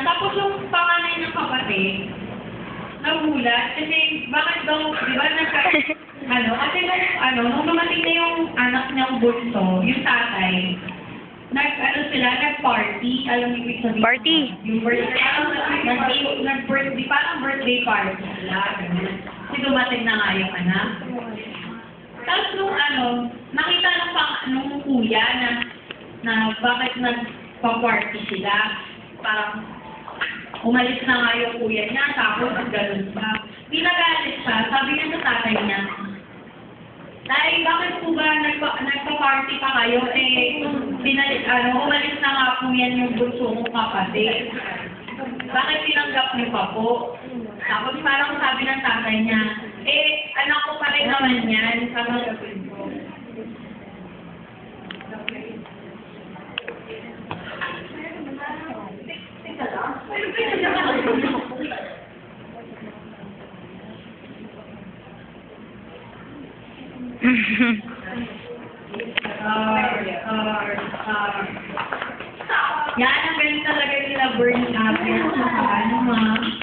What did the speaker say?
Tapos yung panganay ng kapatid, nagulat kasi bakit daw, di ba, kasi nung dumating na yung anak niyang bunso, yung tatay, nag-party, alam mo yung ibig sabihin? Party. Yung birthday, nag-birthday, parang birthday party sila, ganun. Kasi dumating na nga yung anak. Tapos nakita nung kuya na bakit nagpa-party sila, parang umalis na nga yung kuya niya, tapos gano'n pa. Pinagalit siya, sabi niya sa tatay niya, "Tay, bakit po ba nagpa-party pa kayo? Umalis na nga po yan yung bunso mong kapatid. Bakit tinanggap niyo pa po?" Tapos parang sabi ng tatay niya, anak ko pa rin naman yan. Sabi ko, yan, ang galing talaga nila burn up. Yan, ma'am.